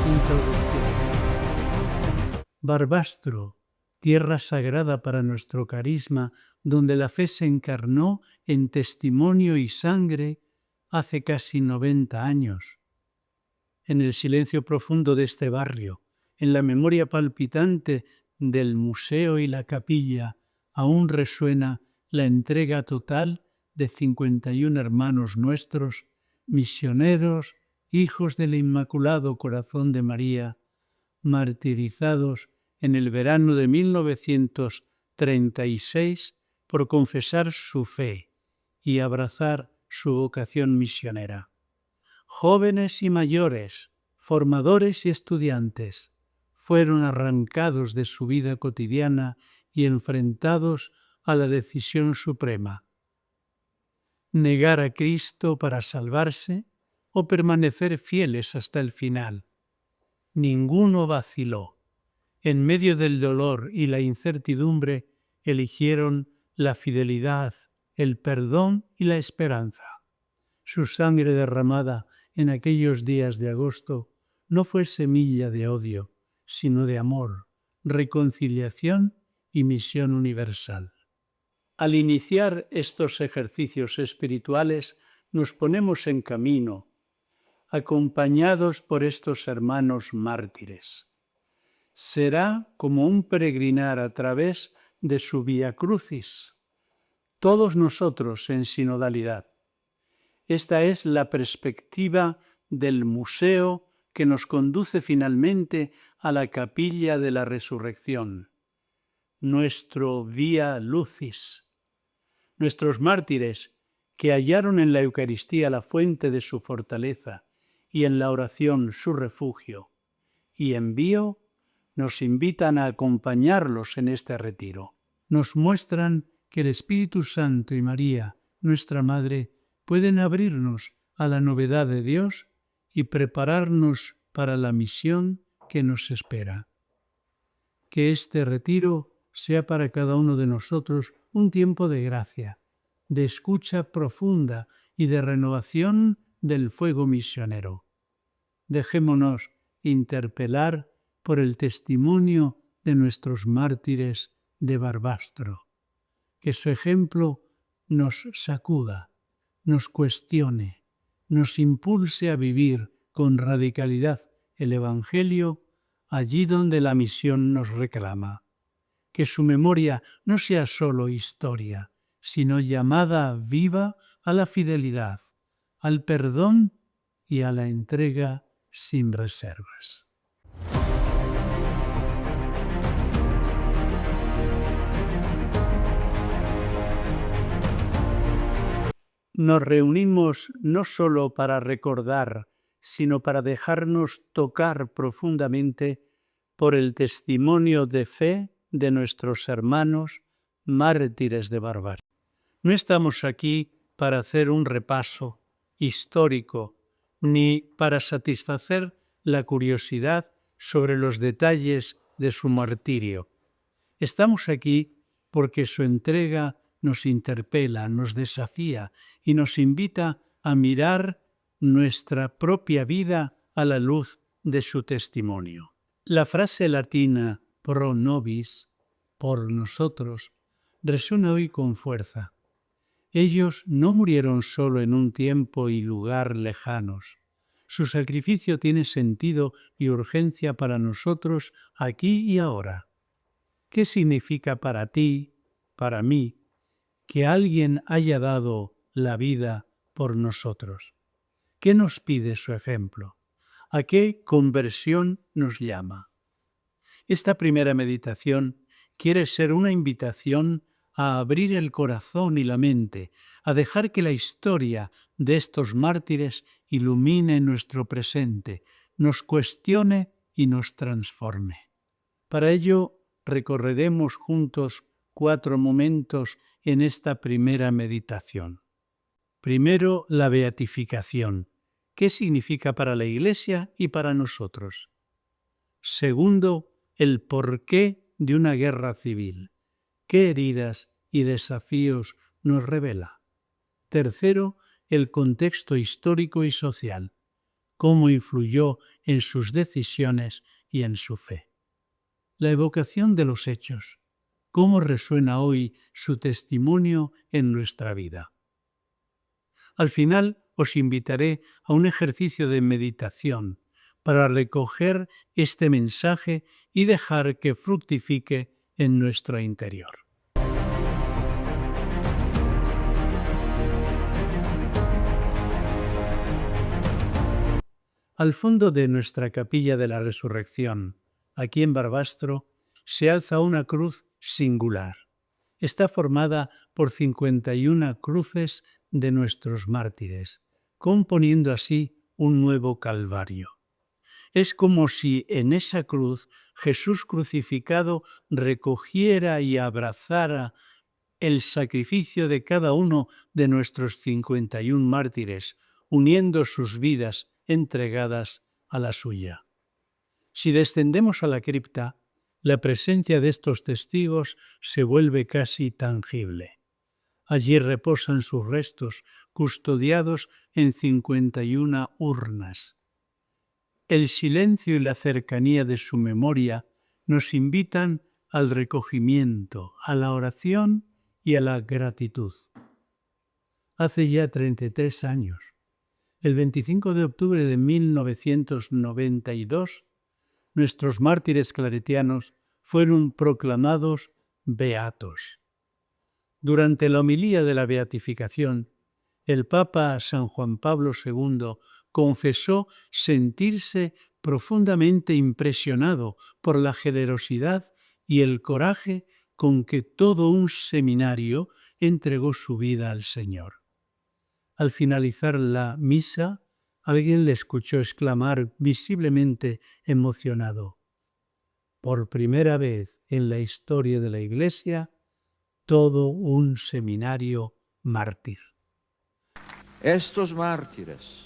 Introducción. Barbastro, tierra sagrada para nuestro carisma, donde la fe se encarnó en testimonio y sangre hace casi 90 años. En el silencio profundo de este barrio, en la memoria palpitante del museo y la capilla, aún resuena la entrega total de 51 hermanos nuestros, misioneros, hijos del Inmaculado Corazón de María, martirizados en el verano de 1936 por confesar su fe y abrazar su vocación misionera. Jóvenes y mayores, formadores y estudiantes, fueron arrancados de su vida cotidiana y enfrentados a la decisión suprema: negar a Cristo para salvarse o permanecer fieles hasta el final. Ninguno vaciló. En medio del dolor y la incertidumbre, eligieron la fidelidad, el perdón y la esperanza. Su sangre derramada en aquellos días de agosto no fue semilla de odio, sino de amor, reconciliación y misión universal. Al iniciar estos ejercicios espirituales, nos ponemos en camino, acompañados por estos hermanos mártires. Será como un peregrinar a través de su Vía Crucis, todos nosotros en sinodalidad. Esta es la perspectiva del museo que nos conduce finalmente a la capilla de la resurrección, nuestro Vía Lucis. Nuestros mártires, que hallaron en la Eucaristía la fuente de su fortaleza y en la oración su refugio y envío, nos invitan a acompañarlos en este retiro. Nos muestran que el Espíritu Santo y María, nuestra Madre, pueden abrirnos a la novedad de Dios y prepararnos para la misión que nos espera. Que este retiro sea para cada uno de nosotros un tiempo de gracia, de escucha profunda y de renovación del fuego misionero. Dejémonos interpelar por el testimonio de nuestros mártires de Barbastro. Que su ejemplo nos sacuda, nos cuestione, nos impulse a vivir con radicalidad el Evangelio allí donde la misión nos reclama. Que su memoria no sea solo historia, sino llamada viva a la fidelidad, al perdón y a la entrega sin reservas. Nos reunimos no solo para recordar, sino para dejarnos tocar profundamente por el testimonio de fe de nuestros hermanos mártires de Barbastro. No estamos aquí para hacer un repaso histórico, ni para satisfacer la curiosidad sobre los detalles de su martirio. Estamos aquí porque su entrega nos interpela, nos desafía y nos invita a mirar nuestra propia vida a la luz de su testimonio. La frase latina pro nobis, por nosotros, resuena hoy con fuerza. Ellos no murieron solo en un tiempo y lugar lejanos. Su sacrificio tiene sentido y urgencia para nosotros aquí y ahora. ¿Qué significa para ti, para mí, que alguien haya dado la vida por nosotros? ¿Qué nos pide su ejemplo? ¿A qué conversión nos llama? Esta primera meditación quiere ser una invitación a abrir el corazón y la mente, a dejar que la historia de estos mártires ilumine nuestro presente, nos cuestione y nos transforme. Para ello, recorreremos juntos 4 momentos en esta primera meditación. Primero, la beatificación. ¿Qué significa para la Iglesia y para nosotros? Segundo, el porqué de una guerra civil. ¿Qué heridas y desafíos nos revela? Tercero, el contexto histórico y social. ¿Cómo influyó en sus decisiones y en su fe? La evocación de los hechos. ¿Cómo resuena hoy su testimonio en nuestra vida? Al final os invitaré a un ejercicio de meditación para recoger este mensaje y dejar que fructifique en nuestro interior. Al fondo de nuestra capilla de la Resurrección, aquí en Barbastro, se alza una cruz singular. Está formada por 51 cruces de nuestros mártires, componiendo así un nuevo calvario. Es como si en esa cruz Jesús crucificado recogiera y abrazara el sacrificio de cada uno de nuestros 51 mártires, uniendo sus vidas entregadas a la suya. Si descendemos a la cripta, la presencia de estos testigos se vuelve casi tangible. Allí reposan sus restos, custodiados en 51 urnas. El silencio y la cercanía de su memoria nos invitan al recogimiento, a la oración y a la gratitud. Hace ya 33 años, el 25 de octubre de 1992, nuestros mártires claretianos fueron proclamados beatos. Durante la homilía de la beatificación, el Papa San Juan Pablo II confesó sentirse profundamente impresionado por la generosidad y el coraje con que todo un seminario entregó su vida al Señor. Al finalizar la misa, alguien le escuchó exclamar visiblemente emocionado: «Por primera vez en la historia de la Iglesia, todo un seminario mártir». Estos mártires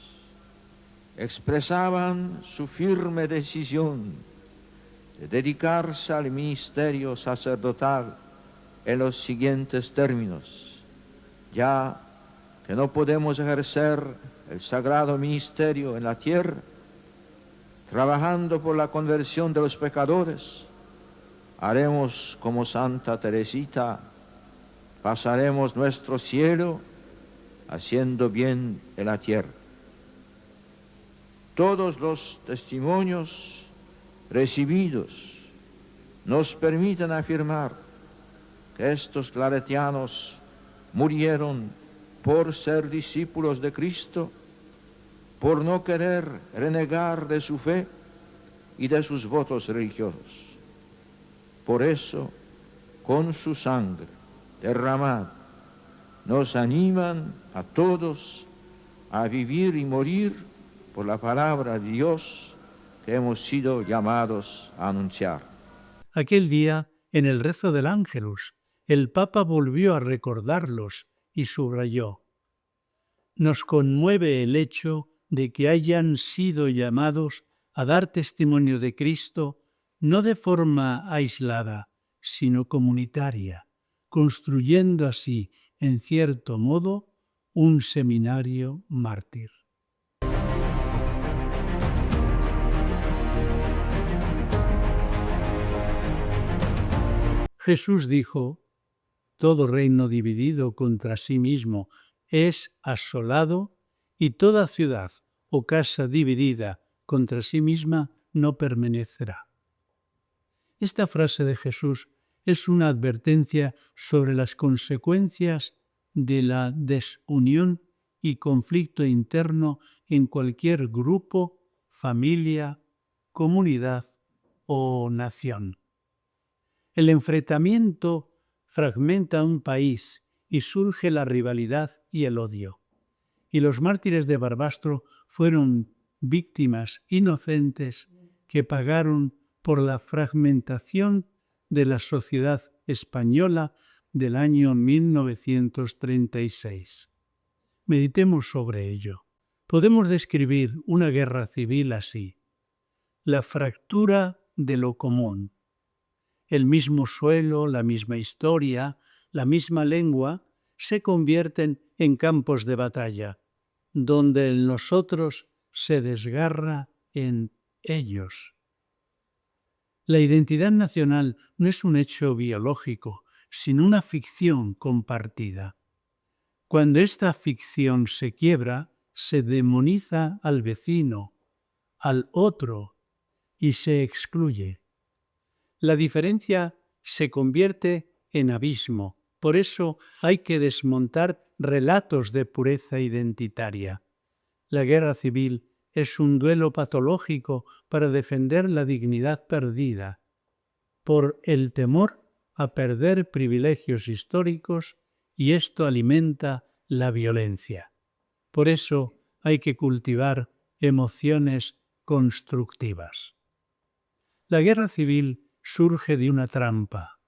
expresaban su firme decisión de dedicarse al ministerio sacerdotal en los siguientes términos: ya que no podemos ejercer el sagrado ministerio en la tierra, trabajando por la conversión de los pecadores, haremos como Santa Teresita, pasaremos nuestro cielo haciendo bien en la tierra. Todos los testimonios recibidos nos permiten afirmar que estos claretianos murieron por ser discípulos de Cristo, por no querer renegar de su fe y de sus votos religiosos. Por eso, con su sangre derramada, nos animan a todos a vivir y morir por la palabra de Dios que hemos sido llamados a anunciar. Aquel día, en el rezo del Ángelus, el Papa volvió a recordarlos y subrayó: «Nos conmueve el hecho de que hayan sido llamados a dar testimonio de Cristo no de forma aislada, sino comunitaria, construyendo así, en cierto modo, un seminario mártir». Jesús dijo: «Todo reino dividido contra sí mismo es asolado, y toda ciudad o casa dividida contra sí misma no permanecerá». Esta frase de Jesús es una advertencia sobre las consecuencias de la desunión y conflicto interno en cualquier grupo, familia, comunidad o nación. El enfrentamiento fragmenta un país y surge la rivalidad y el odio. Y los mártires de Barbastro fueron víctimas inocentes que pagaron por la fragmentación de la sociedad española del año 1936. Meditemos sobre ello. Podemos describir una guerra civil así: la fractura de lo común. El mismo suelo, la misma historia, la misma lengua se convierten en campos de batalla, donde el nosotros se desgarra en ellos. La identidad nacional no es un hecho biológico, sino una ficción compartida. Cuando esta ficción se quiebra, se demoniza al vecino, al otro, y se excluye. La diferencia se convierte en abismo. Por eso hay que desmontar relatos de pureza identitaria. La guerra civil es un duelo patológico para defender la dignidad perdida, por el temor a perder privilegios históricos, y esto alimenta la violencia. Por eso hay que cultivar emociones constructivas. La guerra civil surge de una trampa: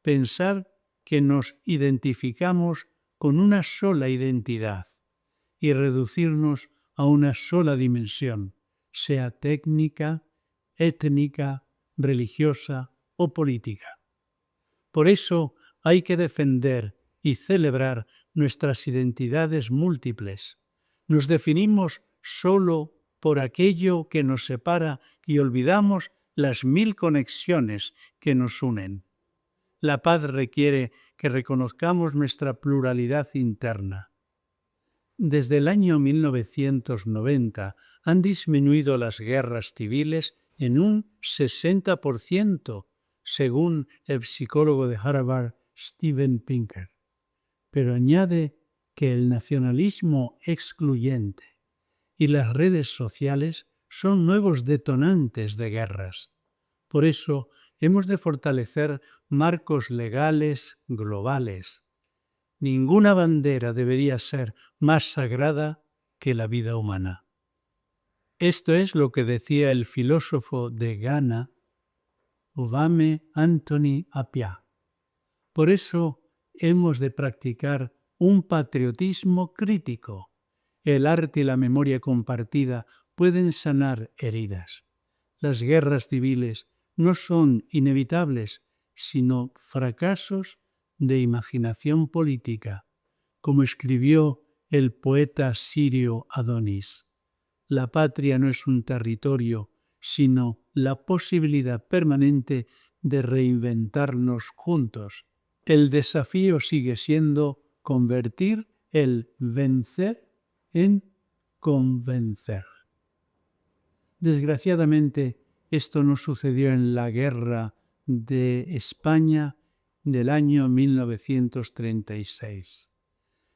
pensar que nos identificamos con una sola identidad y reducirnos a una sola dimensión, sea técnica, étnica, religiosa o política. Por eso hay que defender y celebrar nuestras identidades múltiples. Nos definimos solo por aquello que nos separa y olvidamos las 1000 conexiones que nos unen. La paz requiere que reconozcamos nuestra pluralidad interna. Desde el año 1990 han disminuido las guerras civiles en un 60%, según el psicólogo de Harvard Steven Pinker. Pero añade que el nacionalismo excluyente y las redes sociales son nuevos detonantes de guerras. Por eso hemos de fortalecer marcos legales globales. Ninguna bandera debería ser más sagrada que la vida humana. Esto es lo que decía el filósofo de Ghana, Obame Anthony Appiah. Por eso hemos de practicar un patriotismo crítico. El arte y la memoria compartida pueden sanar heridas. Las guerras civiles no son inevitables, sino fracasos de imaginación política, como escribió el poeta sirio Adonis. La patria no es un territorio, sino la posibilidad permanente de reinventarnos juntos. El desafío sigue siendo convertir el vencer en convencer. Desgraciadamente, esto no sucedió en la guerra de España del año 1936.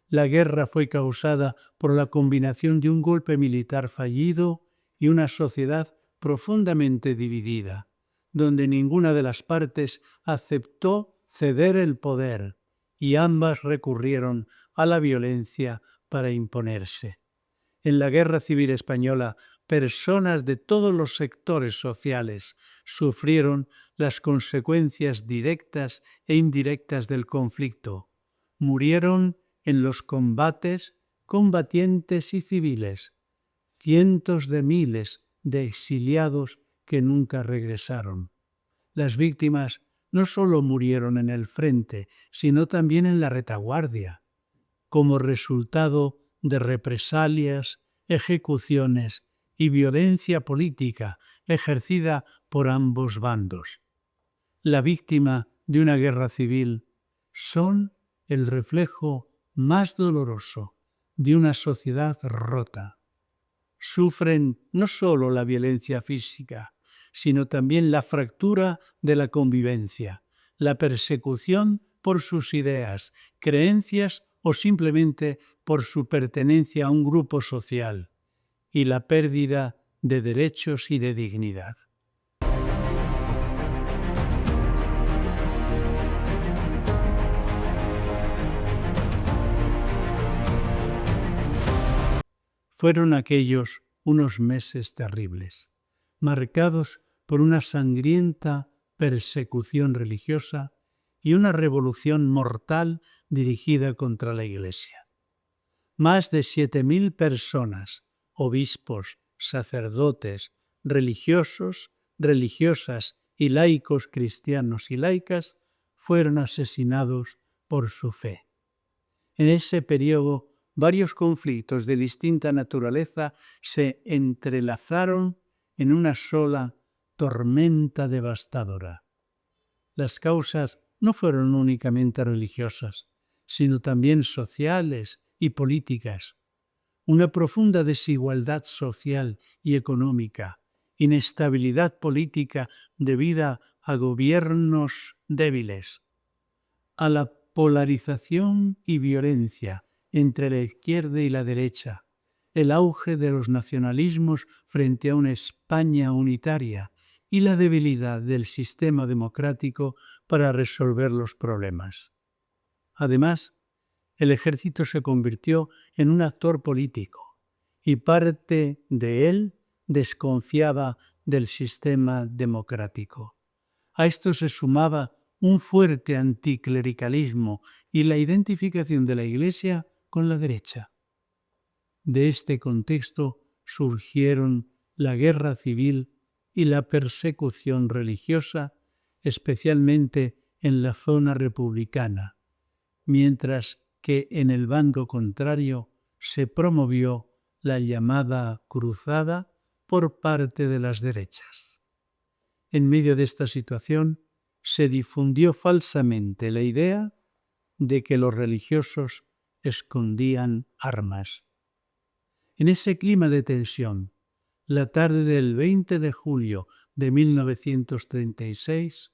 La guerra fue causada por la combinación de un golpe militar fallido y una sociedad profundamente dividida, donde ninguna de las partes aceptó ceder el poder y ambas recurrieron a la violencia para imponerse. En la Guerra Civil Española, personas de todos los sectores sociales sufrieron las consecuencias directas e indirectas del conflicto. Murieron en los combates combatientes y civiles, cientos de miles de exiliados que nunca regresaron. Las víctimas no solo murieron en el frente, sino también en la retaguardia, como resultado de represalias, ejecuciones y violencia política ejercida por ambos bandos. La víctima de una guerra civil son el reflejo más doloroso de una sociedad rota. Sufren no solo la violencia física, sino también la fractura de la convivencia, la persecución por sus ideas, creencias o simplemente por su pertenencia a un grupo social, y la pérdida de derechos y de dignidad. Fueron aquellos unos meses terribles, marcados por una sangrienta persecución religiosa y una revolución mortal dirigida contra la Iglesia. Más de 7.000 personas, obispos, sacerdotes, religiosos, religiosas y laicos cristianos y laicas, fueron asesinados por su fe. En ese periodo, varios conflictos de distinta naturaleza se entrelazaron en una sola tormenta devastadora. Las causas no fueron únicamente religiosas, sino también sociales y políticas. Una profunda desigualdad social y económica, inestabilidad política debida a gobiernos débiles, a la polarización y violencia entre la izquierda y la derecha, el auge de los nacionalismos frente a una España unitaria y la debilidad del sistema democrático para resolver los problemas. Además, el ejército se convirtió en un actor político y parte de él desconfiaba del sistema democrático. A esto se sumaba un fuerte anticlericalismo y la identificación de la Iglesia con la derecha. De este contexto surgieron la guerra civil y la persecución religiosa, especialmente en la zona republicana, mientras que en el bando contrario se promovió la llamada cruzada por parte de las derechas. En medio de esta situación se difundió falsamente la idea de que los religiosos escondían armas. En ese clima de tensión, la tarde del 20 de julio de 1936,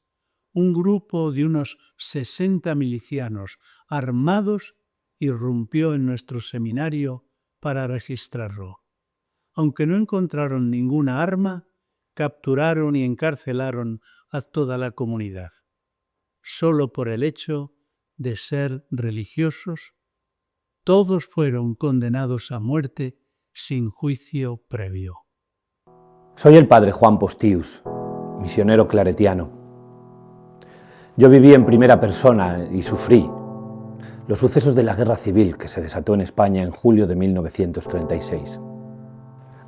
un grupo de unos 60 milicianos armados irrumpió en nuestro seminario para registrarlo. Aunque no encontraron ninguna arma, capturaron y encarcelaron a toda la comunidad, solo por el hecho de ser religiosos. Todos fueron condenados a muerte sin juicio previo. Soy el padre Juan Postius, misionero claretiano. Yo viví en primera persona y sufrí los sucesos de la guerra civil que se desató en España en julio de 1936.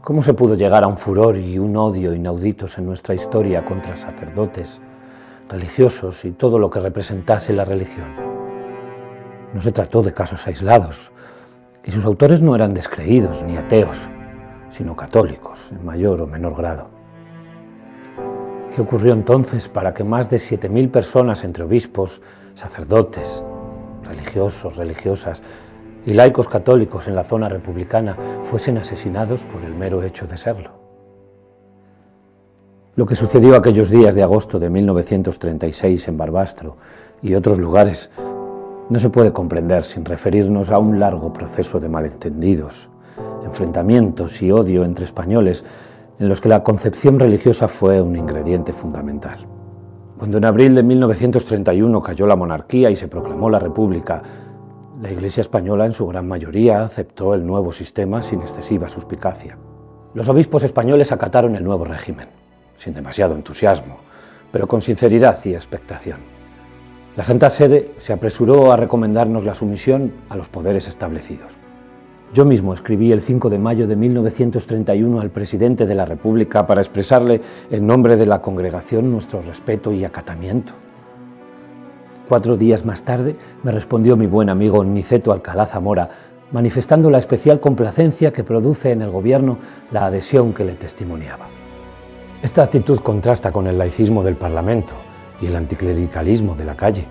¿Cómo se pudo llegar a un furor y un odio inauditos en nuestra historia contra sacerdotes, religiosos y todo lo que representase la religión? No se trató de casos aislados, y sus autores no eran descreídos ni ateos, sino católicos en mayor o menor grado. ¿Qué ocurrió entonces para que más de 7.000 personas entre obispos, sacerdotes, religiosos, religiosas y laicos católicos en la zona republicana fuesen asesinados por el mero hecho de serlo? Lo que sucedió aquellos días de agosto de 1936 en Barbastro y otros lugares no se puede comprender sin referirnos a un largo proceso de malentendidos, enfrentamientos y odio entre españoles en los que la concepción religiosa fue un ingrediente fundamental. Cuando en abril de 1931 cayó la monarquía y se proclamó la República, la Iglesia española en su gran mayoría aceptó el nuevo sistema sin excesiva suspicacia. Los obispos españoles acataron el nuevo régimen, sin demasiado entusiasmo, pero con sinceridad y expectación. La Santa Sede se apresuró a recomendarnos la sumisión a los poderes establecidos. Yo mismo escribí el 5 de mayo de 1931 al presidente de la República para expresarle en nombre de la congregación nuestro respeto y acatamiento. 4 días más tarde me respondió mi buen amigo Niceto Alcalá Zamora, manifestando la especial complacencia que produce en el gobierno la adhesión que le testimoniaba. Esta actitud contrasta con el laicismo del Parlamento y el anticlericalismo de la calle.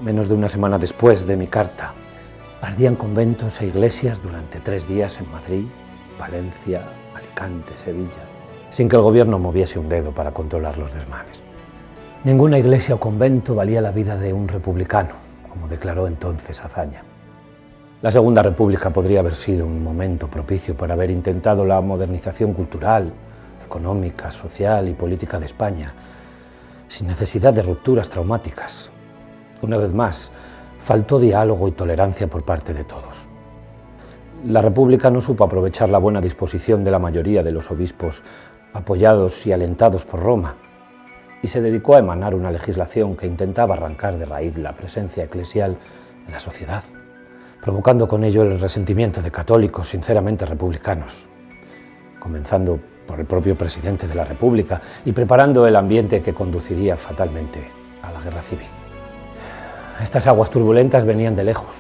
Menos de una semana después de mi carta, ardían conventos e iglesias durante 3 días en Madrid, Valencia, Alicante, Sevilla, sin que el gobierno moviese un dedo para controlar los desmanes. Ninguna iglesia o convento valía la vida de un republicano, como declaró entonces Azaña. La Segunda República podría haber sido un momento propicio para haber intentado la modernización cultural, económica, social y política de España, sin necesidad de rupturas traumáticas. Una vez más, faltó diálogo y tolerancia por parte de todos. La República no supo aprovechar la buena disposición de la mayoría de los obispos, apoyados y alentados por Roma, y se dedicó a emanar una legislación que intentaba arrancar de raíz la presencia eclesial en la sociedad, provocando con ello el resentimiento de católicos sinceramente republicanos, comenzando por el propio presidente de la República y preparando el ambiente que conduciría fatalmente a la guerra civil. Estas aguas turbulentas venían de lejos.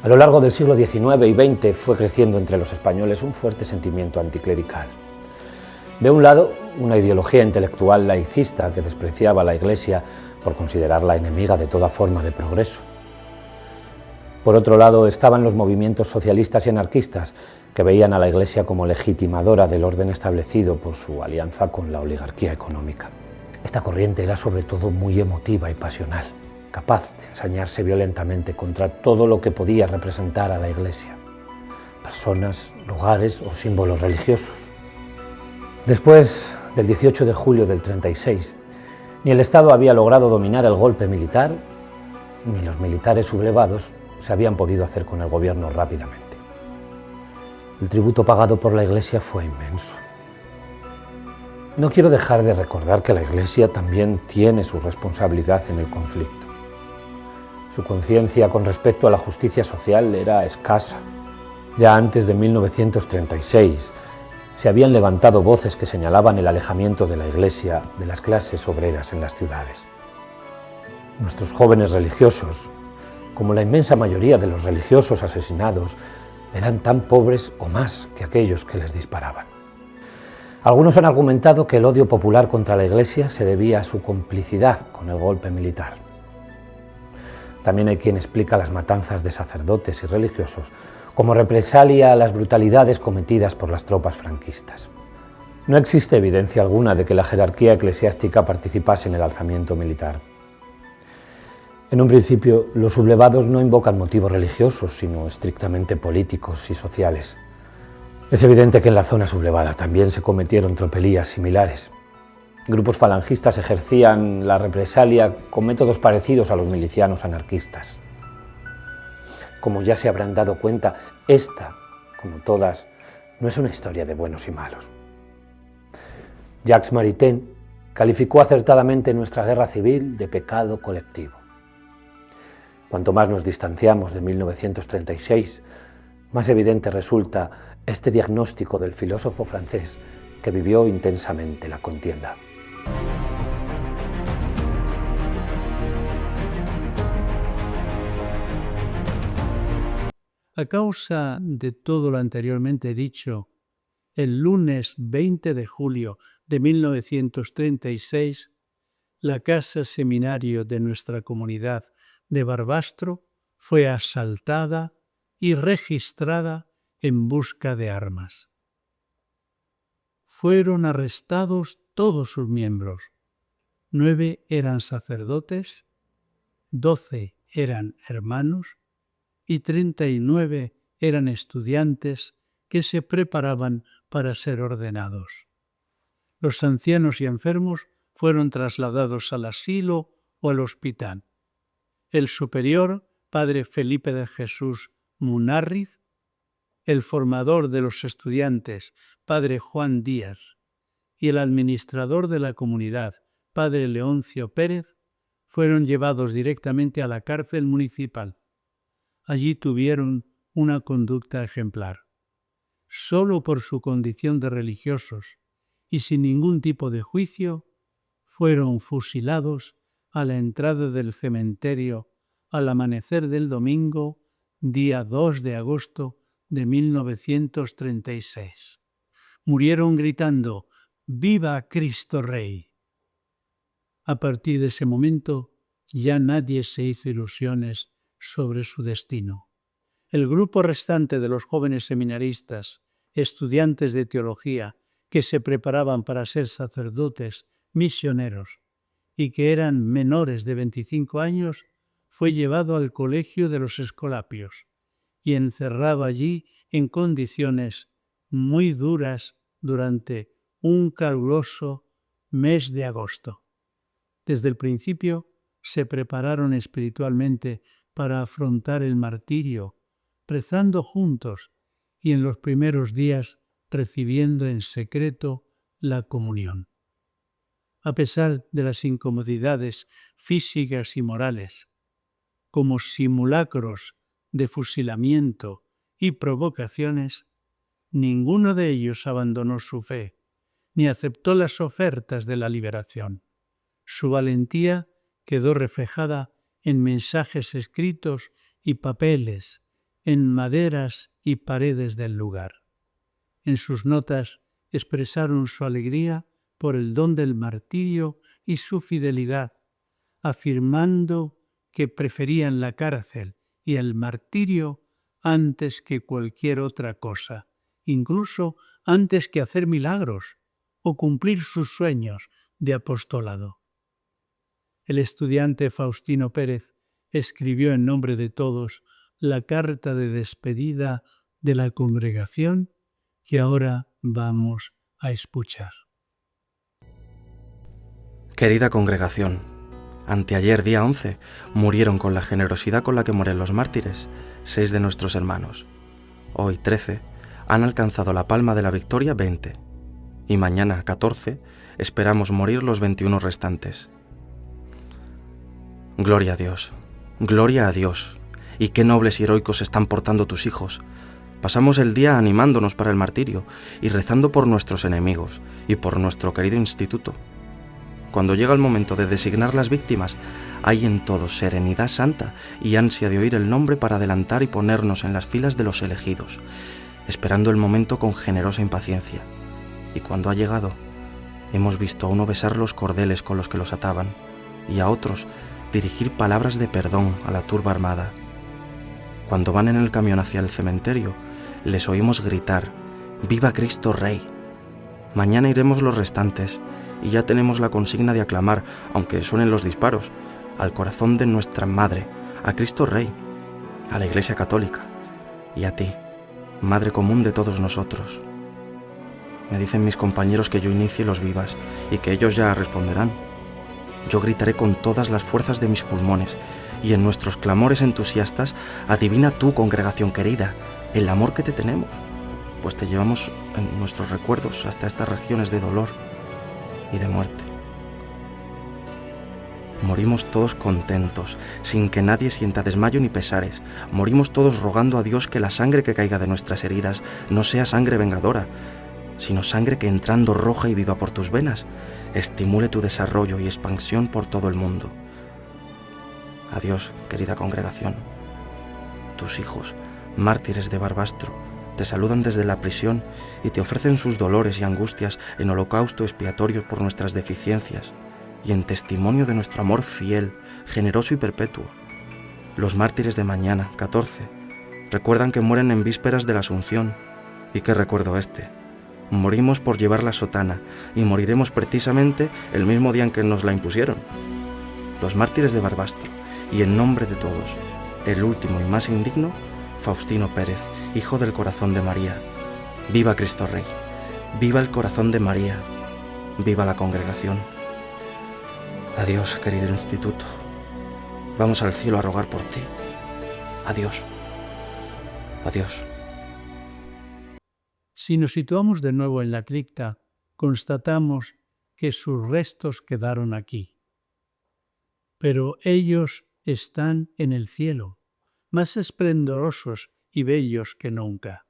A lo largo del siglo XIX y XX fue creciendo entre los españoles un fuerte sentimiento anticlerical. De un lado, una ideología intelectual laicista que despreciaba a la Iglesia por considerarla enemiga de toda forma de progreso. Por otro lado, estaban los movimientos socialistas y anarquistas que veían a la Iglesia como legitimadora del orden establecido por su alianza con la oligarquía económica. Esta corriente era sobre todo muy emotiva y pasional, capaz de ensañarse violentamente contra todo lo que podía representar a la Iglesia, personas, lugares o símbolos religiosos. Después del 18 de julio del 36, ni el Estado había logrado dominar el golpe militar, ni los militares sublevados se habían podido hacer con el gobierno rápidamente. El tributo pagado por la Iglesia fue inmenso. No quiero dejar de recordar que la Iglesia también tiene su responsabilidad en el conflicto. Su conciencia con respecto a la justicia social era escasa. Ya antes de 1936 se habían levantado voces que señalaban el alejamiento de la Iglesia de las clases obreras en las ciudades. Nuestros jóvenes religiosos, como la inmensa mayoría de los religiosos asesinados, eran tan pobres o más que aquellos que les disparaban. Algunos han argumentado que el odio popular contra la Iglesia se debía a su complicidad con el golpe militar. También hay quien explica las matanzas de sacerdotes y religiosos como represalia a las brutalidades cometidas por las tropas franquistas. No existe evidencia alguna de que la jerarquía eclesiástica participase en el alzamiento militar. En un principio, los sublevados no invocan motivos religiosos, sino estrictamente políticos y sociales. Es evidente que en la zona sublevada también se cometieron tropelías similares. Grupos falangistas ejercían la represalia con métodos parecidos a los milicianos anarquistas. Como ya se habrán dado cuenta, esta, como todas, no es una historia de buenos y malos. Jacques Maritain calificó acertadamente nuestra guerra civil de pecado colectivo. Cuanto más nos distanciamos de 1936, más evidente resulta este diagnóstico del filósofo francés que vivió intensamente la contienda. A causa de todo lo anteriormente dicho, el lunes 20 de julio de 1936, la casa seminario de nuestra comunidad de Barbastro fue asaltada y registrada en busca de armas. Fueron arrestados todos sus miembros. 9 eran sacerdotes, 12 eran hermanos y 39 eran estudiantes que se preparaban para ser ordenados. Los ancianos y enfermos fueron trasladados al asilo o al hospital. El superior, padre Felipe de Jesús Munárriz, el formador de los estudiantes, padre Juan Díaz, y el administrador de la comunidad, padre Leoncio Pérez, fueron llevados directamente a la cárcel municipal. Allí tuvieron una conducta ejemplar. Solo por su condición de religiosos y sin ningún tipo de juicio, fueron fusilados a la entrada del cementerio al amanecer del domingo, día 2 de agosto de 1936. Murieron gritando «¡Viva Cristo Rey!». A partir de ese momento ya nadie se hizo ilusiones sobre su destino. El grupo restante de los jóvenes seminaristas, estudiantes de teología, que se preparaban para ser sacerdotes, misioneros, y que eran menores de 25 años, fue llevado al colegio de los Escolapios y encerrado allí en condiciones muy duras durante un caluroso mes de agosto. Desde el principio se prepararon espiritualmente para afrontar el martirio, rezando juntos y en los primeros días recibiendo en secreto la comunión. A pesar de las incomodidades físicas y morales, como simulacros de fusilamiento y provocaciones, ninguno de ellos abandonó su fe, ni aceptó las ofertas de la liberación. Su valentía quedó reflejada en mensajes escritos y papeles, en maderas y paredes del lugar. En sus notas expresaron su alegría por el don del martirio y su fidelidad, afirmando que preferían la cárcel y el martirio antes que cualquier otra cosa, incluso antes que hacer milagros o cumplir sus sueños de apostolado. El estudiante Faustino Pérez escribió en nombre de todos la carta de despedida de la congregación que ahora vamos a escuchar. Querida congregación, anteayer día 11 murieron con la generosidad con la que mueren los mártires 6 de nuestros hermanos. Hoy 13 han alcanzado la palma de la victoria 20, y mañana, 14, esperamos morir los 21 restantes. Gloria a Dios, gloria a Dios, y qué nobles y heroicos se están portando tus hijos. Pasamos el día animándonos para el martirio y rezando por nuestros enemigos y por nuestro querido instituto. Cuando llega el momento de designar las víctimas, hay en todos serenidad santa y ansia de oír el nombre para adelantar y ponernos en las filas de los elegidos, esperando el momento con generosa impaciencia. Y cuando ha llegado, hemos visto a uno besar los cordeles con los que los ataban y a otros dirigir palabras de perdón a la turba armada. Cuando van en el camión hacia el cementerio, les oímos gritar: ¡Viva Cristo Rey! Mañana iremos los restantes y ya tenemos la consigna de aclamar, aunque suenen los disparos, al corazón de nuestra Madre, a Cristo Rey, a la Iglesia Católica y a ti, Madre común de todos nosotros. Me dicen mis compañeros que yo inicie los vivas y que ellos ya responderán. Yo gritaré con todas las fuerzas de mis pulmones y en nuestros clamores entusiastas adivina tú, congregación querida, el amor que te tenemos, pues te llevamos en nuestros recuerdos hasta estas regiones de dolor y de muerte. Morimos todos contentos, sin que nadie sienta desmayo ni pesares. Morimos todos rogando a Dios que la sangre que caiga de nuestras heridas no sea sangre vengadora, sino sangre que entrando roja y viva por tus venas, estimule tu desarrollo y expansión por todo el mundo. Adiós, querida congregación. Tus hijos, mártires de Barbastro, te saludan desde la prisión y te ofrecen sus dolores y angustias en holocausto expiatorio por nuestras deficiencias y en testimonio de nuestro amor fiel, generoso y perpetuo. Los mártires de mañana, 14, recuerdan que mueren en vísperas de la Asunción. ¿Y qué recuerdo este? Morimos por llevar la sotana y moriremos precisamente el mismo día en que nos la impusieron. Los mártires de Barbastro, y en nombre de todos, el último y más indigno, Faustino Pérez, hijo del corazón de María. ¡Viva Cristo Rey! ¡Viva el corazón de María! ¡Viva la congregación! Adiós, querido instituto. Vamos al cielo a rogar por ti. Adiós. Adiós. Si nos situamos de nuevo en la cripta, constatamos que sus restos quedaron aquí. Pero ellos están en el cielo, más esplendorosos y bellos que nunca.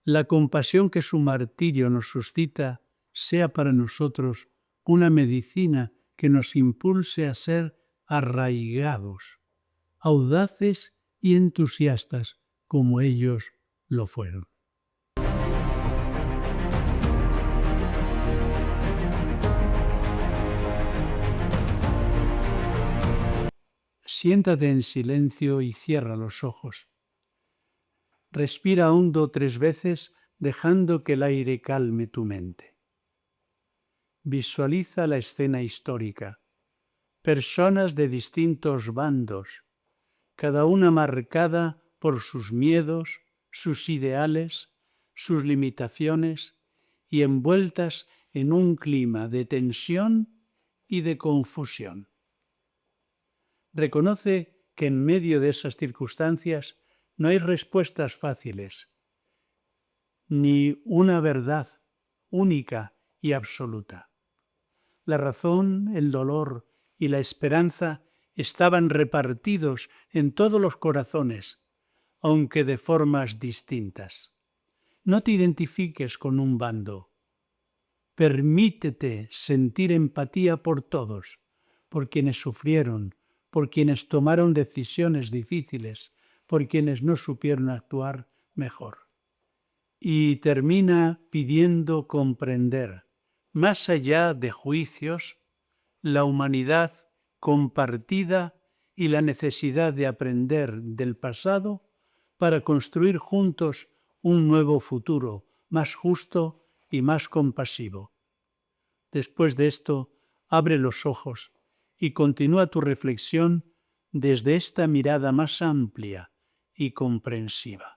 La compasión que su martirio nos suscita sea para nosotros una medicina que nos impulse a ser arraigados, audaces y entusiastas como ellos lo fueron. Siéntate en silencio y cierra los ojos. Respira hondo 3 veces, dejando que el aire calme tu mente. Visualiza la escena histórica. Personas de distintos bandos, cada una marcada por sus miedos, sus ideales, sus limitaciones y envueltas en un clima de tensión y de confusión. Reconoce que en medio de esas circunstancias no hay respuestas fáciles, ni una verdad única y absoluta. La razón, el dolor y la esperanza estaban repartidos en todos los corazones, aunque de formas distintas. No te identifiques con un bando. Permítete sentir empatía por todos, por quienes sufrieron, por quienes tomaron decisiones difíciles, por quienes no supieron actuar mejor. Y termina pidiendo comprender, más allá de juicios, la humanidad compartida y la necesidad de aprender del pasado para construir juntos un nuevo futuro más justo y más compasivo. Después de esto, abre los ojos y continúa tu reflexión desde esta mirada más amplia y comprensiva.